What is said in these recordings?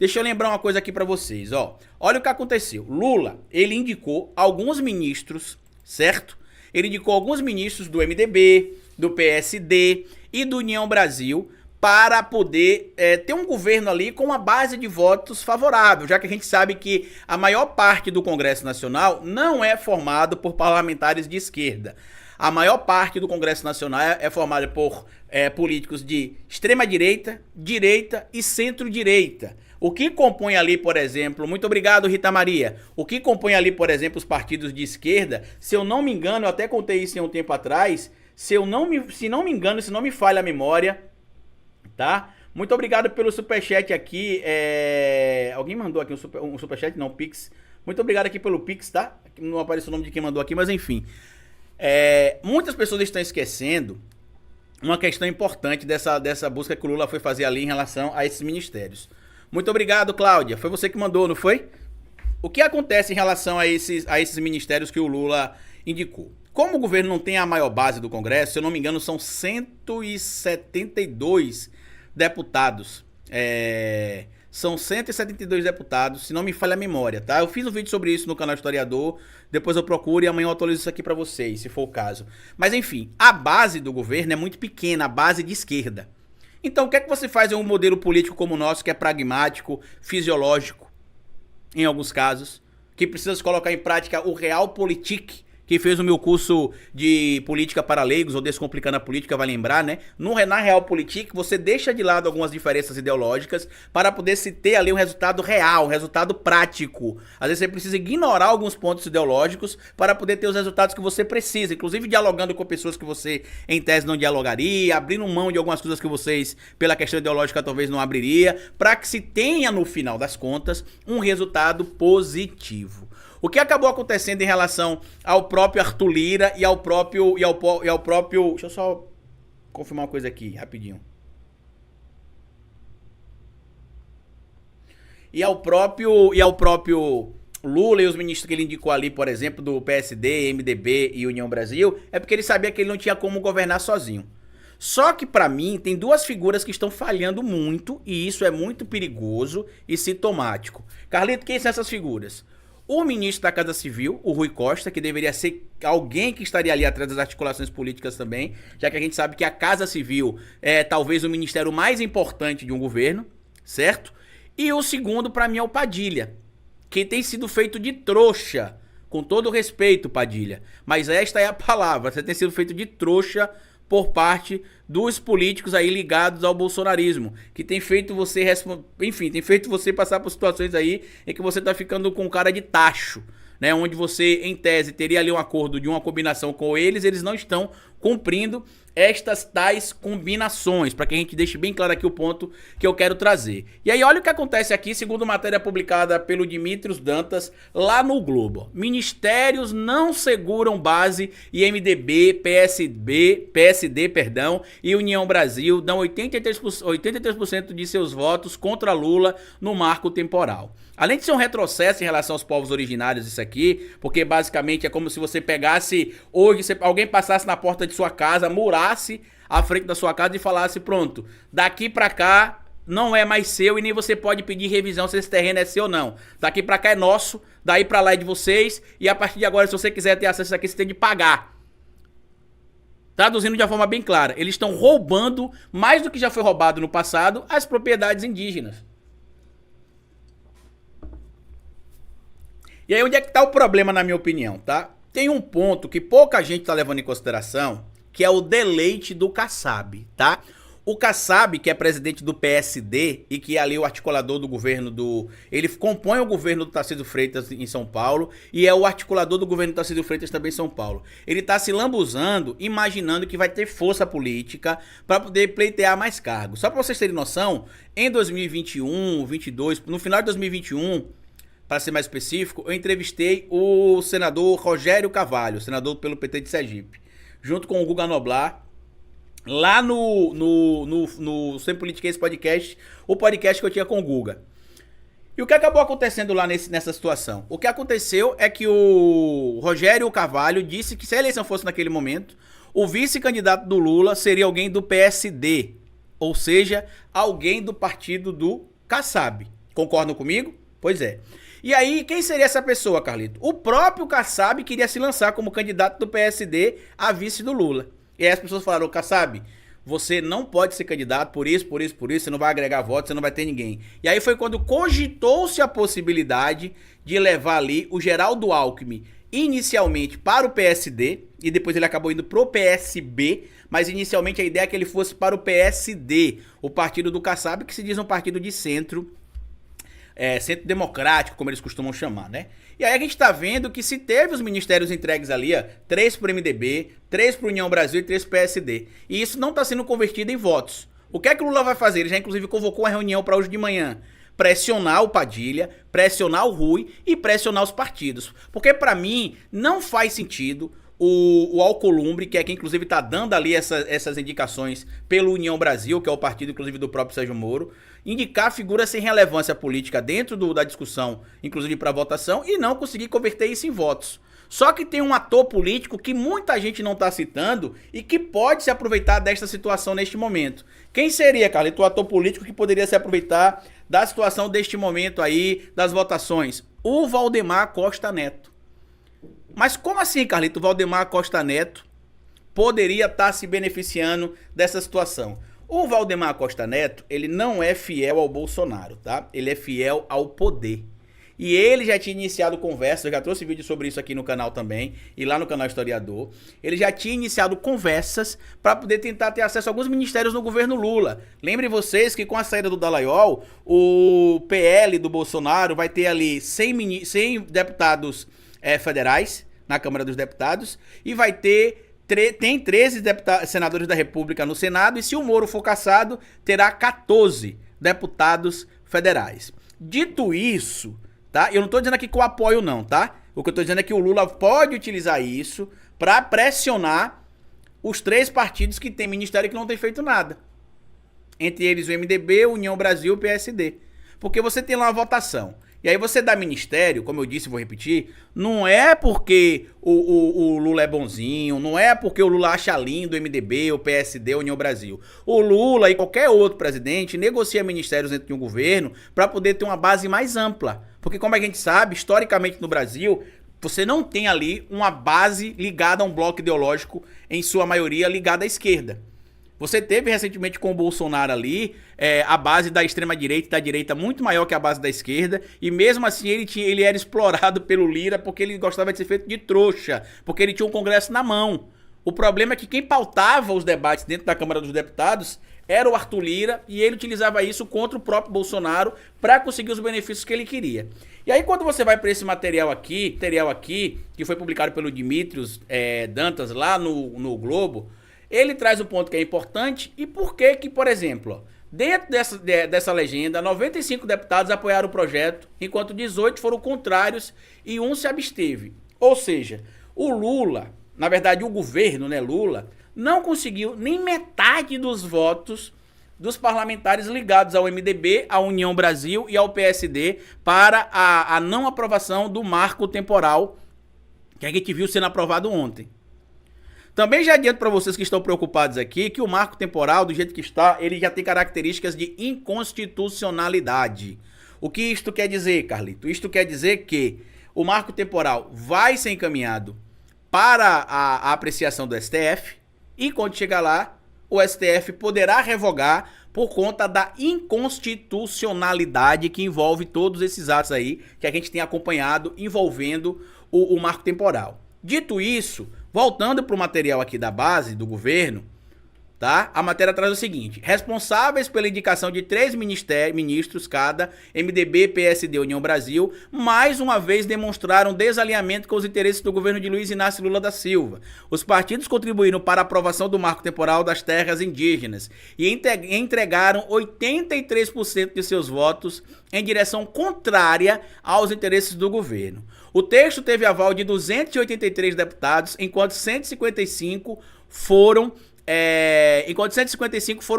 Deixa eu lembrar uma coisa aqui pra vocês, ó. Olha o que aconteceu. Lula, ele indicou alguns ministros, certo? Ele indicou alguns ministros do MDB, do PSD e do União Brasil para poder ter um governo ali com uma base de votos favorável, já que a gente sabe que a maior parte do Congresso Nacional não é formado por parlamentares de esquerda. A maior parte do Congresso Nacional é formada por políticos de extrema-direita, direita e centro-direita. O que compõe ali, por exemplo, muito obrigado, Rita Maria, o que compõe ali, por exemplo, os partidos de esquerda, se eu não me engano, eu até contei isso em um tempo atrás, se não me engano, se não me falha a memória, tá? Muito obrigado pelo superchat aqui, alguém mandou aqui um superchat, não, Pix. Muito obrigado aqui pelo Pix, tá? Não apareceu o nome de quem mandou aqui, mas enfim. Muitas pessoas estão esquecendo uma questão importante dessa busca que o Lula foi fazer ali em relação a esses ministérios. Muito obrigado, Cláudia. Foi você que mandou, não foi? O que acontece em relação a esses ministérios que o Lula indicou? Como o governo não tem a maior base do Congresso, se eu não me engano, são 172 deputados. São 172 deputados, se não me falha a memória, tá? Eu fiz um vídeo sobre isso no canal Historiador, depois eu procuro e amanhã eu atualizo isso aqui pra vocês, se for o caso. Mas enfim, a base do governo é muito pequena, a base de esquerda. Então, o que é que você faz em um modelo político como o nosso, que é pragmático, fisiológico, em alguns casos, que precisa se colocar em prática o Realpolitik? Quem fez o meu curso de política para leigos, ou Descomplicando a Política, vai lembrar, né? Na Realpolitik, você deixa de lado algumas diferenças ideológicas para poder se ter ali um resultado real, um resultado prático. Às vezes você precisa ignorar alguns pontos ideológicos para poder ter os resultados que você precisa, inclusive dialogando com pessoas que você, em tese, não dialogaria, abrindo mão de algumas coisas que vocês, pela questão ideológica, talvez não abriria, para que se tenha, no final das contas, um resultado positivo. O que acabou acontecendo em relação ao próprio Arthur Lira e ao próprio... Deixa eu só confirmar uma coisa aqui, rapidinho. E ao próprio Lula e os ministros que ele indicou ali, por exemplo, do PSD, MDB e União Brasil, é porque ele sabia que ele não tinha como governar sozinho. Só que pra mim tem duas figuras que estão falhando muito, e isso é muito perigoso e sintomático. Carlito, quem são essas figuras? O ministro da Casa Civil, o Rui Costa, que deveria ser alguém que estaria ali atrás das articulações políticas também, já que a gente sabe que a Casa Civil é talvez o ministério mais importante de um governo, certo? E o segundo, pra mim, é o Padilha, que tem sido feito de trouxa, com todo respeito, Padilha, mas esta é a palavra, você tem sido feito de trouxa por parte dos políticos aí ligados ao bolsonarismo, que tem feito você, tem feito você passar por situações aí em que você tá ficando com cara de tacho, né, onde você, em tese, teria ali um acordo de uma combinação com eles não estão cumprindo estas tais combinações, para que a gente deixe bem claro aqui o ponto que eu quero trazer. E aí olha o que acontece aqui, segundo matéria publicada pelo Dimitrios Dantas, lá no Globo. Ministérios não seguram base e MDB, PSD, e União Brasil dão 83% de seus votos contra Lula no marco temporal. Além de ser um retrocesso em relação aos povos originários isso aqui, porque basicamente é como se você pegasse hoje, alguém passasse na porta de sua casa, murasse à frente da sua casa e falasse, pronto, daqui pra cá não é mais seu e nem você pode pedir revisão se esse terreno é seu ou não. Daqui pra cá é nosso, daí pra lá é de vocês e a partir de agora, se você quiser ter acesso a isso aqui, você tem de pagar. Traduzindo de uma forma bem clara, eles estão roubando, mais do que já foi roubado no passado, as propriedades indígenas. E aí onde é que tá o problema, na minha opinião, tá? Tem um ponto que pouca gente tá levando em consideração, que é o deleite do Kassab, tá? O Kassab, que é presidente do PSD e que é ali o articulador do governo ele compõe o governo do Tarcísio Freitas em São Paulo e é o articulador do governo do Tarcísio Freitas também em São Paulo. Ele tá se lambuzando, imaginando que vai ter força política para poder pleitear mais cargos. Só para vocês terem noção, em 2021, 22, no final de 2021, para ser mais específico, eu entrevistei o senador Rogério Carvalho, senador pelo PT de Sergipe, junto com o Guga Noblar, lá no Sem Politiquês Podcast, o podcast que eu tinha com o Guga. E o que acabou acontecendo lá nessa situação? O que aconteceu é que o Rogério Carvalho disse que se a eleição fosse naquele momento, o vice-candidato do Lula seria alguém do PSD, ou seja, alguém do partido do Kassab. Concordam comigo? Pois é. E aí, quem seria essa pessoa, Carlito? O próprio Kassab queria se lançar como candidato do PSD a vice do Lula. E aí as pessoas falaram, Kassab, você não pode ser candidato por isso, por isso, por isso, você não vai agregar votos, você não vai ter ninguém. E aí foi quando cogitou-se a possibilidade de levar ali o Geraldo Alckmin inicialmente para o PSD, e depois ele acabou indo pro PSB, mas inicialmente a ideia é que ele fosse para o PSD, o partido do Kassab, que se diz um partido de centro, centro democrático, como eles costumam chamar, né? E aí a gente tá vendo que se teve os ministérios entregues ali, 3 pro MDB, 3 pro União Brasil e 3 pro PSD. E isso não tá sendo convertido em votos. O que é que o Lula vai fazer? Ele já inclusive convocou uma reunião para hoje de manhã. Pressionar o Padilha, pressionar o Rui e pressionar os partidos. Porque pra mim não faz sentido o Alcolumbre, que é quem inclusive tá dando ali essas indicações pelo União Brasil, que é o partido inclusive do próprio Sérgio Moro, indicar figuras sem relevância política dentro da discussão, inclusive para votação, e não conseguir converter isso em votos. Só que tem um ator político que muita gente não está citando e que pode se aproveitar desta situação neste momento. Quem seria, Carlito, o ator político que poderia se aproveitar da situação deste momento aí, das votações? O Valdemar Costa Neto. Mas como assim, Carlito, o Valdemar Costa Neto poderia estar se beneficiando dessa situação? O Valdemar Costa Neto, ele não é fiel ao Bolsonaro, tá? Ele é fiel ao poder. E ele já tinha iniciado conversas, eu já trouxe vídeo sobre isso aqui no canal também, e lá no canal Historiador. Ele já tinha iniciado conversas para poder tentar ter acesso a alguns ministérios no governo Lula. Lembrem vocês que com a saída do Dallagnol, o PL do Bolsonaro vai ter ali 100 deputados federais na Câmara dos Deputados e vai ter... Tem 13 senadores da República no Senado e se o Moro for cassado, terá 14 deputados federais. Dito isso, tá? Eu não tô dizendo aqui que eu apoio não, tá? O que eu tô dizendo é que o Lula pode utilizar isso para pressionar os 3 partidos que tem ministério e que não tem feito nada. Entre eles o MDB, União Brasil e o PSD. Porque você tem lá uma votação. E aí você dá ministério, como eu disse, vou repetir, não é porque o Lula é bonzinho, não é porque o Lula acha lindo o MDB, o PSD, a União Brasil. O Lula e qualquer outro presidente negocia ministérios dentro de um governo para poder ter uma base mais ampla. Porque como a gente sabe, historicamente no Brasil, você não tem ali uma base ligada a um bloco ideológico, em sua maioria ligada à esquerda. Você teve recentemente com o Bolsonaro ali a base da extrema-direita e da direita muito maior que a base da esquerda, e mesmo assim ele era explorado pelo Lira porque ele gostava de ser feito de trouxa, porque ele tinha um Congresso na mão. O problema é que quem pautava os debates dentro da Câmara dos Deputados era o Arthur Lira, e ele utilizava isso contra o próprio Bolsonaro para conseguir os benefícios que ele queria. E aí quando você vai para esse material aqui, que foi publicado pelo Dimitrios Dantas lá no Globo, ele traz um ponto que é importante e por que, por exemplo, dentro dessa legenda, 95 deputados apoiaram o projeto, enquanto 18 foram contrários e 1 se absteve. Ou seja, o Lula, na verdade o governo, né, Lula, não conseguiu nem metade dos votos dos parlamentares ligados ao MDB, à União Brasil e ao PSD para a não aprovação do marco temporal que a gente viu sendo aprovado ontem. Também já adianto para vocês que estão preocupados aqui que o marco temporal, do jeito que está, ele já tem características de inconstitucionalidade. O que isto quer dizer, Carlito? Isto quer dizer que o marco temporal vai ser encaminhado para a apreciação do STF e quando chegar lá, o STF poderá revogar por conta da inconstitucionalidade que envolve todos esses atos aí que a gente tem acompanhado envolvendo o marco temporal. Dito isso, voltando para o material aqui da base do governo, tá? A matéria traz o seguinte: responsáveis pela indicação de 3 ministros cada, MDB, PSD e União Brasil, mais uma vez demonstraram desalinhamento com os interesses do governo de Luiz Inácio Lula da Silva. Os partidos contribuíram para a aprovação do marco temporal das terras indígenas e entregaram 83% de seus votos em direção contrária aos interesses do governo. O texto teve aval de 283 deputados, enquanto 155 foram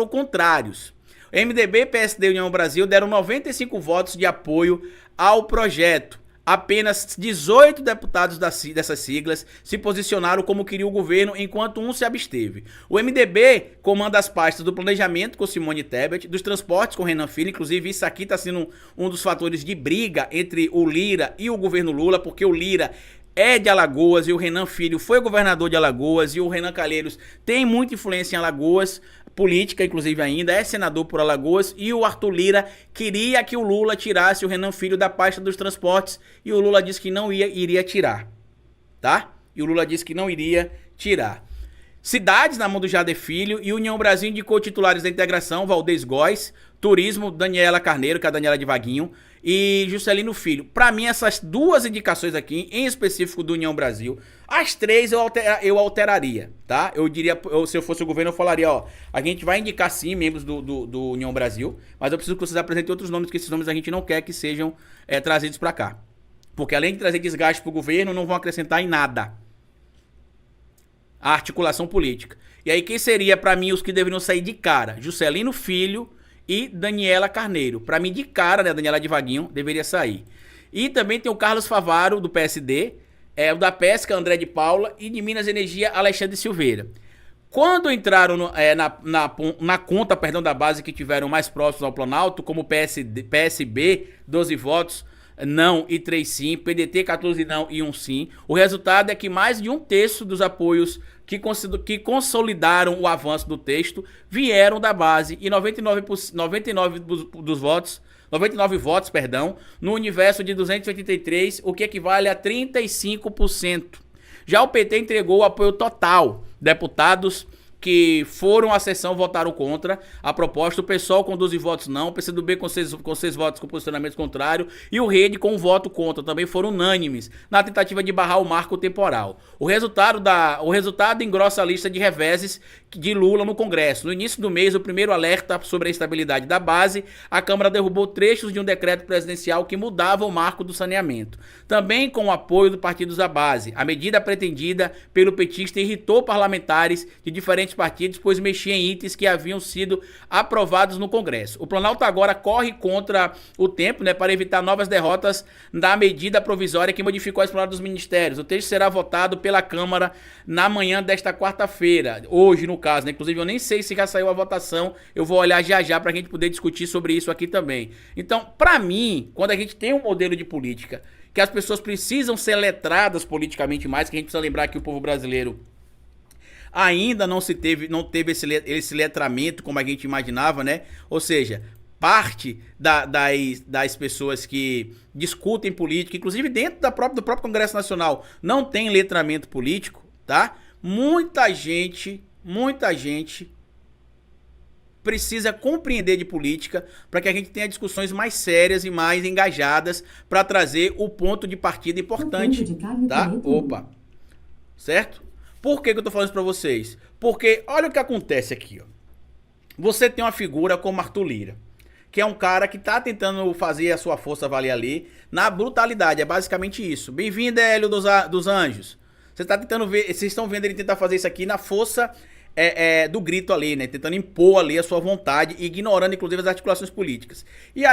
contrários. MDB, PSD e União Brasil deram 95 votos de apoio ao projeto. Apenas 18 deputados dessas siglas se posicionaram como queria o governo, enquanto um se absteve. O MDB comanda as pastas do planejamento com Simone Tebet, dos transportes com Renan Filho, inclusive isso aqui está sendo um dos fatores de briga entre o Lira e o governo Lula, porque o Lira é de Alagoas e o Renan Filho foi governador de Alagoas e o Renan Calheiros tem muita influência em Alagoas, política inclusive ainda, é senador por Alagoas, e o Arthur Lira queria que o Lula tirasse o Renan Filho da pasta dos transportes e o Lula disse que não iria tirar, tá? E o Lula disse que não iria tirar. Cidades na mão do Jader Filho e União Brasil indicou titulares da integração, Valdez Góes, Turismo, Daniela Carneiro, que é a Daniela de Vaguinho, e Juscelino Filho. Para mim, essas duas indicações aqui, em específico do União Brasil, as três eu alteraria, tá? Eu diria, se eu fosse o governo, eu falaria, ó, a gente vai indicar sim membros do União Brasil, mas eu preciso que vocês apresentem outros nomes, que esses nomes a gente não quer que sejam trazidos para cá. Porque além de trazer desgaste pro governo, não vão acrescentar em nada a articulação política. E aí quem seria para mim os que deveriam sair de cara? Juscelino Filho e Daniela Carneiro. Para mim de cara, né, Daniela de Vaguinho deveria sair. E também tem o Carlos Favaro do PSD, o da Pesca André de Paula e de Minas e Energia Alexandre Silveira. Quando entraram na conta, perdão, da base que tiveram mais próximos ao Planalto, como PSB, 12 votos, não e 3 sim, PDT 14 não e 1 sim. O resultado é que mais de um terço dos apoios que consolidaram o avanço do texto vieram da base e 99 votos, perdão, no universo de 283, o que equivale a 35%. Já o PT entregou o apoio total. Deputados que foram à sessão votaram contra a proposta, o PSOL com 12 votos não, o PCdoB com 6 votos com posicionamento contrário e o Rede com um voto contra, também foram unânimes na tentativa de barrar o marco temporal. O resultado engrossa a lista de reveses de Lula no Congresso. No início do mês, o primeiro alerta sobre a estabilidade da base, a Câmara derrubou trechos de um decreto presidencial que mudava o marco do saneamento. Também com o apoio do partidos da base. A medida pretendida pelo petista irritou parlamentares de diferentes partidos, pois mexia em itens que haviam sido aprovados no Congresso. O Planalto agora corre contra o tempo, né, para evitar novas derrotas da medida provisória que modificou a esplanada dos ministérios. O texto será votado pela Câmara na manhã desta quarta-feira, hoje no caso, né? Inclusive eu nem sei se já saiu a votação, eu vou olhar já para a gente poder discutir sobre isso aqui também. Então, para mim, quando a gente tem um modelo de política que as pessoas precisam ser letradas politicamente mais, que a gente precisa lembrar que o povo brasileiro ainda não teve esse letramento como a gente imaginava, né? Ou seja, parte das pessoas que discutem política, inclusive dentro do próprio Congresso Nacional, não tem letramento político, tá? Muita gente precisa compreender de política para que a gente tenha discussões mais sérias e mais engajadas para trazer o ponto de partida importante, tá? Opa, certo? Por que eu tô falando isso pra vocês? Porque olha o que acontece aqui, ó. Você tem uma figura como Arthur Lira, que é um cara que tá tentando fazer a sua força valer ali na brutalidade, é basicamente isso. Bem-vindo, Hélio dos Anjos. Você tá tentando ver, vocês estão vendo ele tentar fazer isso aqui na força do grito ali, né? Tentando impor ali a sua vontade, ignorando inclusive as articulações políticas. E aí